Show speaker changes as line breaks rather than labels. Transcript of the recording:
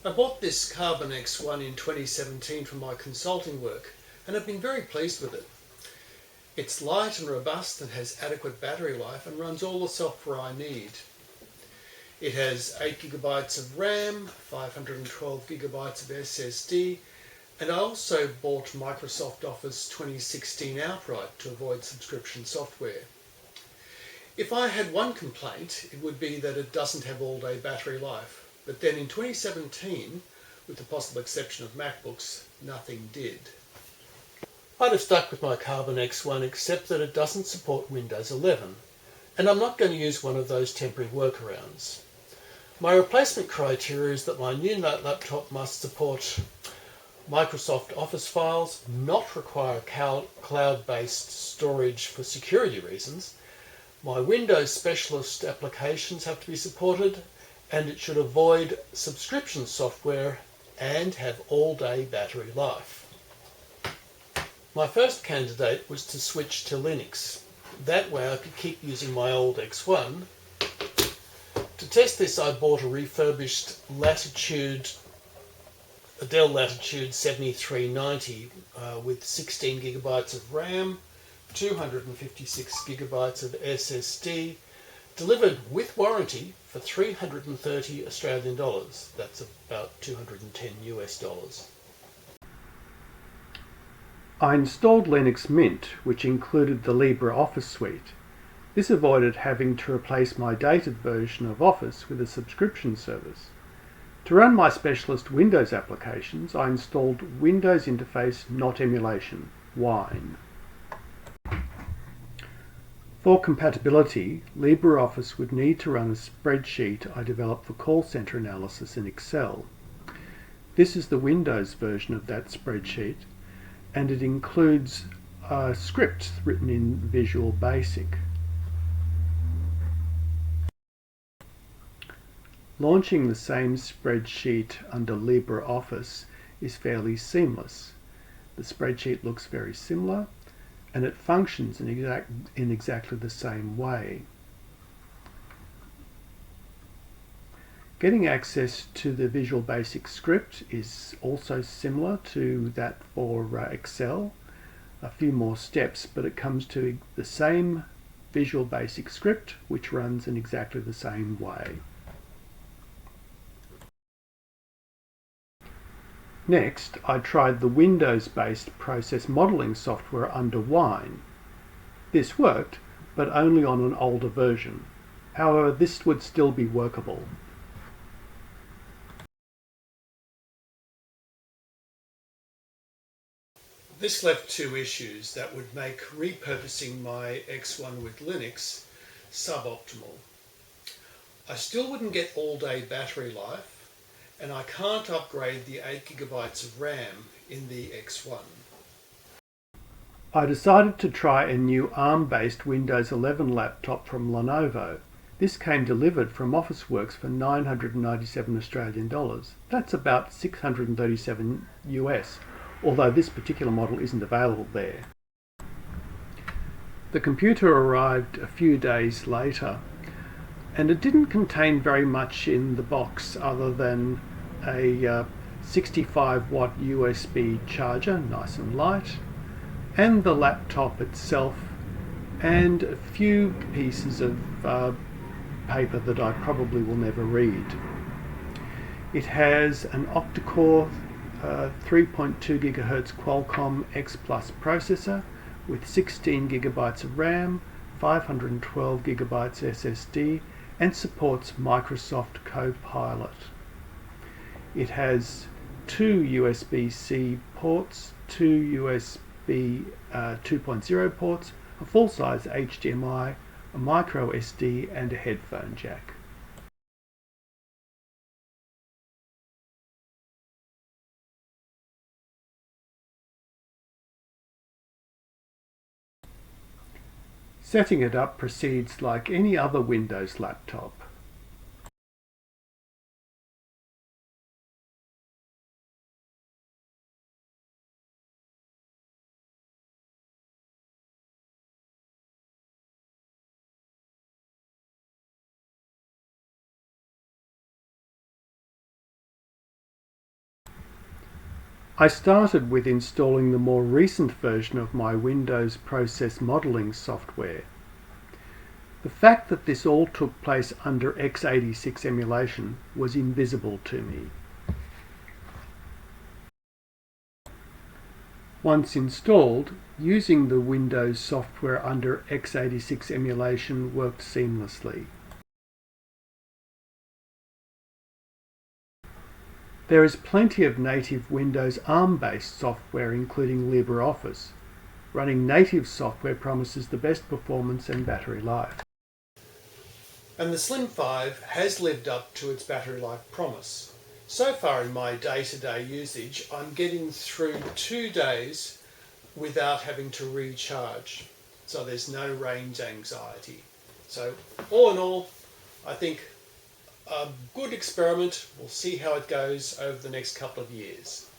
I bought this Carbon X1 in 2017 for my consulting work and have been very pleased with it. It's light and robust and has adequate battery life and runs all the software I need. It has 8GB of RAM, 512GB of SSD, and I also bought Microsoft Office 2016 outright to avoid subscription software. If I had one complaint, it would be that it doesn't have all-day battery life. But then in 2017, with the possible exception of MacBooks, nothing did. I'd have stuck with my Carbon X1 except that it doesn't support Windows 11, and I'm not going to use one of those temporary workarounds. My replacement criteria is that my new laptop must support Microsoft Office files, not require cloud-based storage for security reasons. My Windows specialist applications have to be supported, and it should avoid subscription software and have all-day battery life. My first candidate was to switch to Linux. That way I could keep using my old X1. To test this, I bought a refurbished Dell Latitude 7390 with 16GB of RAM, 256GB of SSD, delivered with warranty for 330 Australian dollars. That's about 210 US dollars.
I installed Linux Mint, which included the LibreOffice suite. This avoided having to replace my dated version of Office with a subscription service. To run my specialist Windows applications, I installed Windows Interface Not Emulation, WINE. For compatibility, LibreOffice would need to run a spreadsheet I developed for call center analysis in Excel. This is the Windows version of that spreadsheet, and it includes a script written in Visual Basic. Launching the same spreadsheet under LibreOffice is fairly seamless. The spreadsheet looks very similar, and it functions in exactly the same way. Getting access to the Visual Basic script is also similar to that for Excel. A few more steps, but it comes to the same Visual Basic script, which runs in exactly the same way. Next, I tried the Windows-based process modeling software under WINE. This worked, but only on an older version. However, this would still be workable.
This left two issues that would make repurposing my X1 with Linux suboptimal. I still wouldn't get all-day battery life, and I can't upgrade the 8GB of RAM in the X1.
I decided to try a new ARM-based Windows 11 laptop from Lenovo. This came delivered from Officeworks for 997 Australian dollars. That's about 637 US, although this particular model isn't available there. The computer arrived a few days later, and it didn't contain very much in the box other than a 65-watt USB charger, nice and light, and the laptop itself, and a few pieces of paper that I probably will never read. It has an octa-core 3.2 GHz Qualcomm X Plus processor with 16 GB of RAM, 512 GB SSD, and supports Microsoft Copilot. It has two USB-C ports, two USB 2.0 ports, a full-size HDMI, a micro SD, and a headphone jack. Setting it up proceeds like any other Windows laptop. I started with installing the more recent version of my Windows process modeling software. The fact that this all took place under x86 emulation was invisible to me. Once installed, using the Windows software under x86 emulation worked seamlessly. There is plenty of native Windows ARM-based software, including LibreOffice. Running native software promises the best performance and battery life.
And the Slim 5 has lived up to its battery life promise. So far in my day-to-day usage, I'm getting through 2 days without having to recharge. So there's no range anxiety. So all in all, I think a good experiment. We'll see how it goes over the next couple of years.